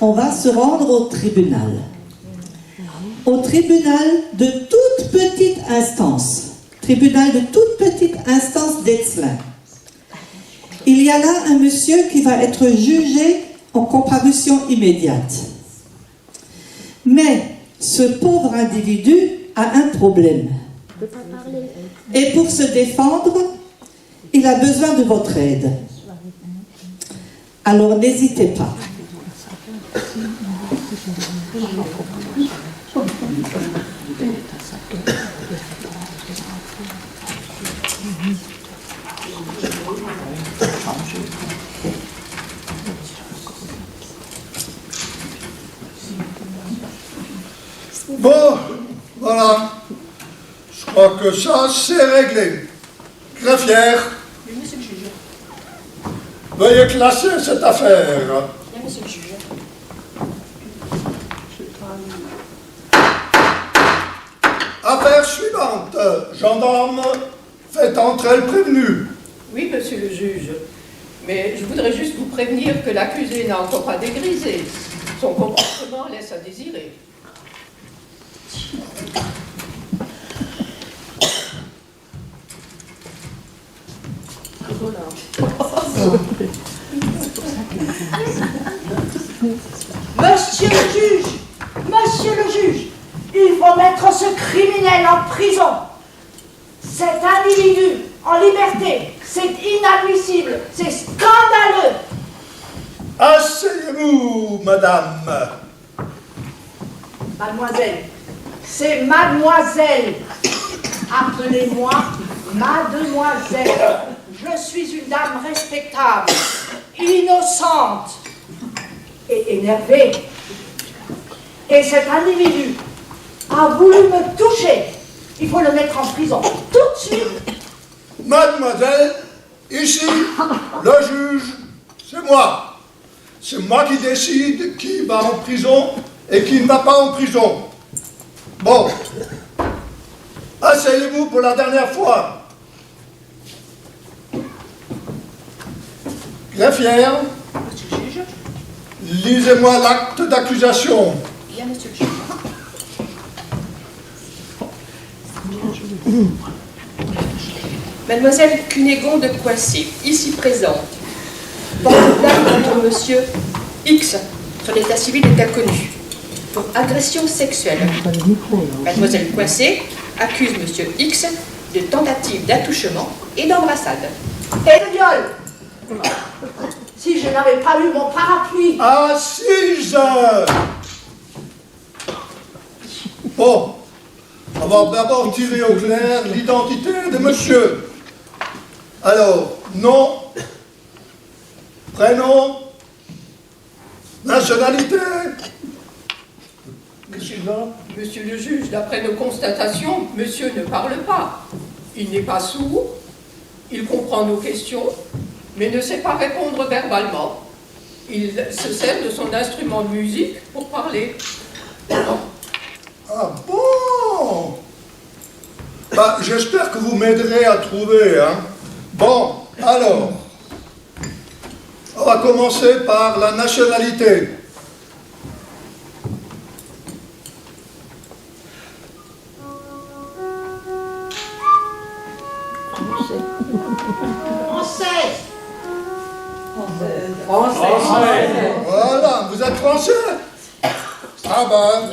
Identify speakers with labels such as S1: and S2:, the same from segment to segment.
S1: on va se rendre au tribunal. Au tribunal de toute petite instance. Tribunal de toute petite instance d'Ezlin. Il y a là un monsieur qui va être jugé en comparution immédiate. Mais ce pauvre individu a un problème. Et pour se défendre, il a besoin de votre aide. Alors n'hésitez pas.
S2: Bon, voilà. Je crois que ça, c'est réglé. Greffière.
S3: Oui, monsieur le juge.
S2: Veuillez classer cette affaire.
S3: Oui, monsieur le juge.
S2: Affaire suivante. Gendarme, faites entrer le prévenu.
S4: Oui, monsieur le juge. Mais je voudrais juste vous prévenir que l'accusé n'a encore pas dégrisé. Son comportement laisse à désirer.
S5: Monsieur le juge, il faut mettre ce criminel en prison. Cet individu en liberté, c'est inadmissible, c'est scandaleux.
S2: Asseyez-vous, madame.
S5: Mademoiselle, c'est mademoiselle. Appelez-moi mademoiselle. Je suis une dame respectable, innocente et énervée. Et cet individu a voulu me toucher. Il faut le mettre en prison tout de suite.
S2: Mademoiselle, ici, le juge, c'est moi. C'est moi qui décide qui va en prison et qui ne va pas en prison. Bon. Asseyez-vous pour la dernière fois. Greffière,
S3: Monsieur le juge.
S2: lisez-moi l'acte d'accusation.
S3: Bien, monsieur le juge. Mademoiselle Cunégonde de Coissy, ici présente, porte plainte contre monsieur X, son état civil est inconnu, pour agression sexuelle. Mademoiselle Coissy accuse monsieur X de tentative d'attouchement et d'embrassade.
S5: Et de viol. Si je n'avais pas eu mon parapluie.
S2: Assise. Bon, on va d'abord tirer au clair l'identité de monsieur. Alors, nom, prénom, nationalité.
S4: Monsieur le juge, d'après nos constatations, monsieur ne parle pas. Il n'est pas sourd, il comprend nos questions, mais ne sait pas répondre verbalement. Il se sert de son instrument de musique pour parler.
S2: Ah bon? Bah, j'espère que vous m'aiderez à trouver, hein. Bon, alors, on va commencer par la nationalité.
S5: Française.
S2: Voilà, vous êtes français? Ah ben,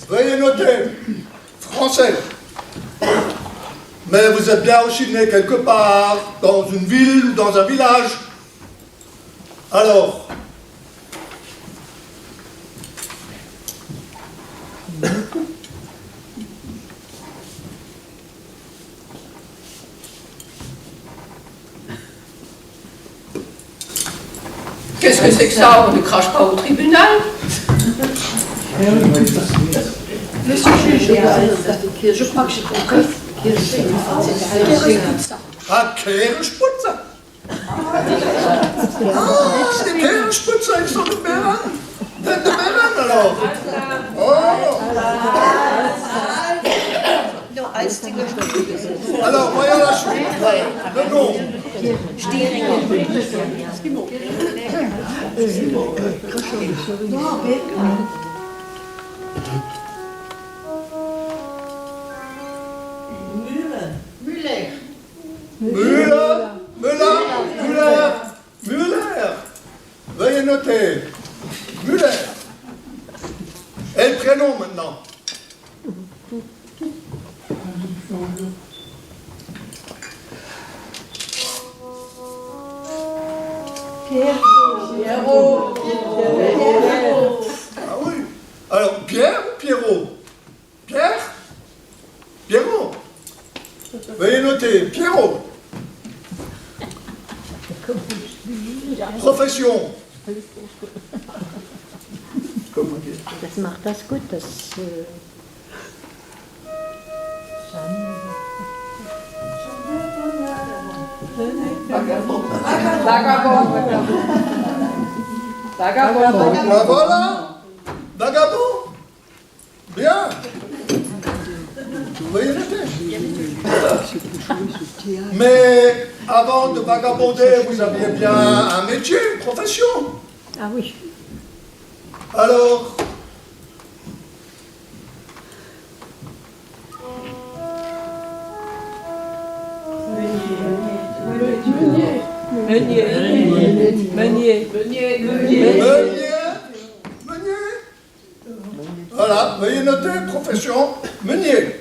S2: veuillez noter, français. Mais vous êtes bien aussi né quelque part, dans une ville ou dans un village. Alors,
S4: Qu'est-ce que c'est que ça? On ne crache pas au tribunal?
S3: Monsieur le juge, je crois que j'ai compris.
S2: ah, Kerensputzer. Ah, die Kerensputzer ist doch de Bären. De Bären, alors. Oh. Alors, voyons la suite. le nom. Müller. Veuillez noter. Müller. Et le prénom maintenant. Ah oui. Alors, Pierre ou Pierrot? Pierre? Pierrot. Veuillez noter. Pierrot. Profession.
S6: Das macht das gut, das
S4: Vagabond.
S2: Ben voilà. Vagabond. Bien. Veuillez noter. Mais avant de vagabonder, vous aviez bien un métier, une profession.
S6: Ah oui.
S2: Alors,
S7: Meunier.
S2: meunier. Voilà, veuillez noter, profession, meunier.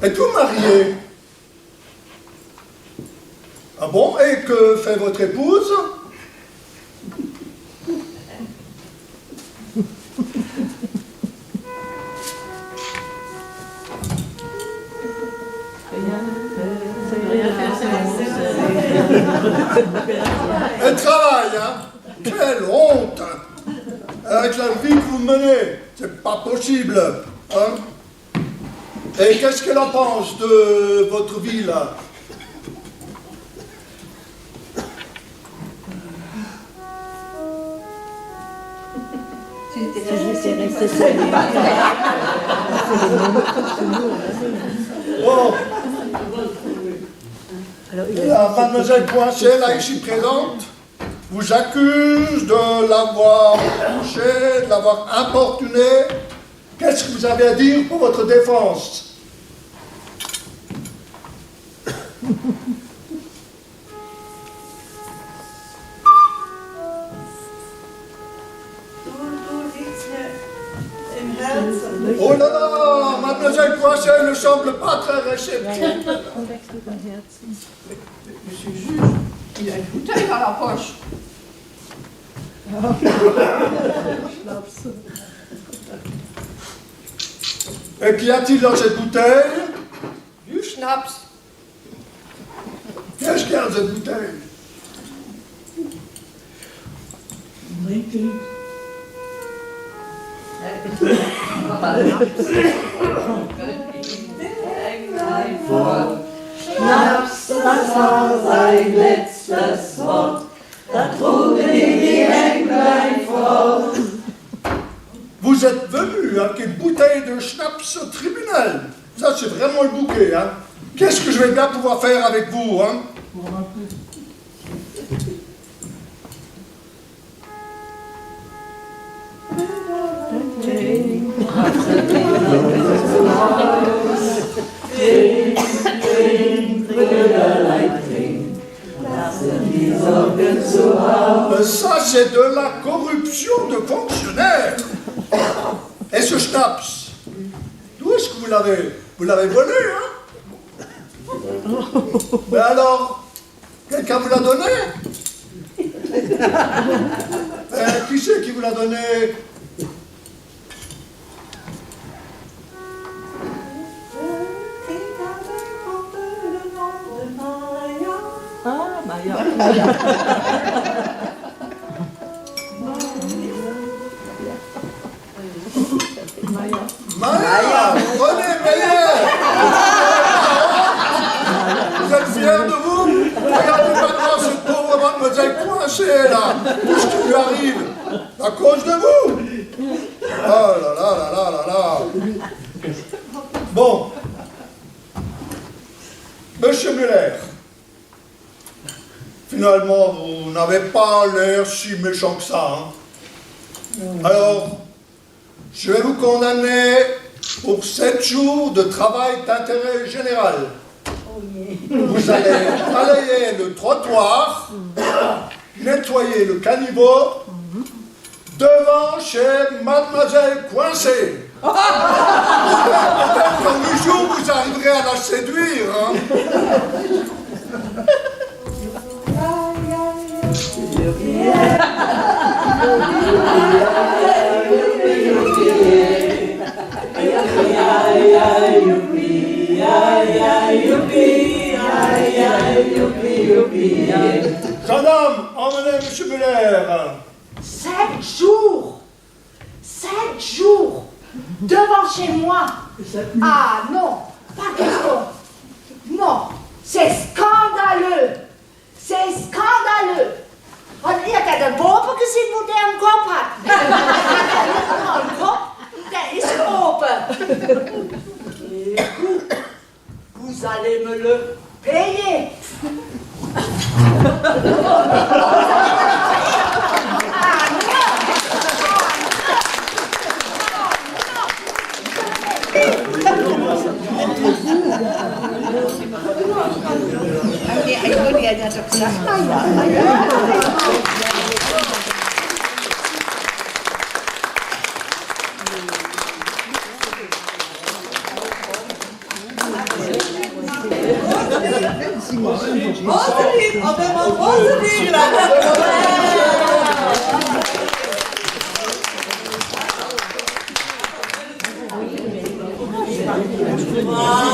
S2: Êtes-vous marié? Ah bon, et que fait votre épouse? Elle travaille, hein? Quelle honte! Avec la vie que vous menez, c'est pas possible, hein? Et qu'est-ce qu'elle en pense de votre vie, là? Bon. La mademoiselle Poincet, là, ici présente, vous accuse de l'avoir touché, de l'avoir importuné. Qu'est-ce que vous avez à dire pour votre défense? Oh là là, mademoiselle Poincet ne semble pas très réceptive.
S4: Monsieur le juge, il a une bouteille dans la poche.
S2: Et qu'y a-t-il dans cette bouteille?
S4: Du schnapps.
S2: Qu'est-ce qu'il y a dans cette bouteille?
S8: Schnaps, das war sein letztes Wort, da trugen ihn die Englein fort.
S2: Vous êtes venu avec une bouteille de schnapps au tribunal. Ça, c'est vraiment le bouquet, hein. Qu'est-ce que je vais bien pouvoir faire avec vous, hein? Ça, c'est de la corruption de fonctionnaires. Et ce schnapps, d'où est-ce que vous l'avez? Vous l'avez volé, hein? Mais alors, quelqu'un vous l'a donné? Qui c'est qui vous l'a donné?
S7: Ah, Maya.
S2: Maya, prenez, meilleur. Vous êtes fiers de vous? Regardez maintenant cette pauvre mademoiselle coincée là. Qu'est-ce qui lui arrive? À cause de vous? Oh là là là là là là. Bon. n'avez pas l'air si méchant que ça. Hein. Alors, je vais vous condamner pour 7 jours de travail d'intérêt général. Vous allez balayer le trottoir, nettoyer le caniveau, devant chez Mademoiselle Coincée. Peut-être qu'en 8 jours, vous arriverez à la séduire. Hein. Jeune homme, emmenez M. Muller.
S5: 7 jours 7 jours devant chez moi. Ah non, pas question. Non, c'est scandaleux. C'est scandaleux. Und ihr der Bobe gesehen, wo der im Kopf hat. Im Kopf, der ist Bobe. Et vous allez me le payer.
S8: Voilà.